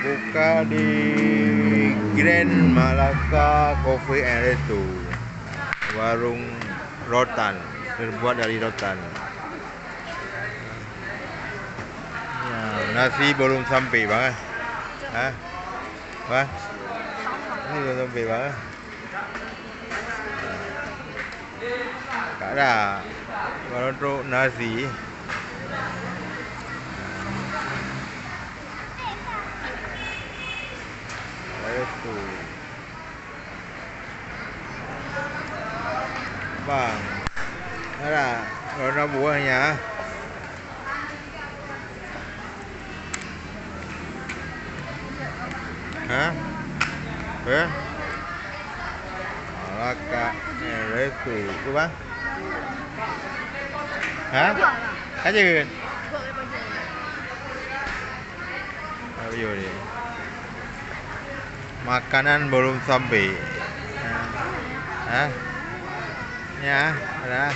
buka di Grand Malacca Coffee and Resto. Warung rotan, terbuat dari rotan. Ya, nasi belum sampai bang. Hah? Bang? Ini belum sampai bang. Tak ada. Kalau untuk nasi. Itu. Bang. Ada. Warna buahnya. Hah? Malacca Resto. Itu bang? Hah? Aja kan? Ayo deh. Makanan belum sampai. Hah? Ya, ada.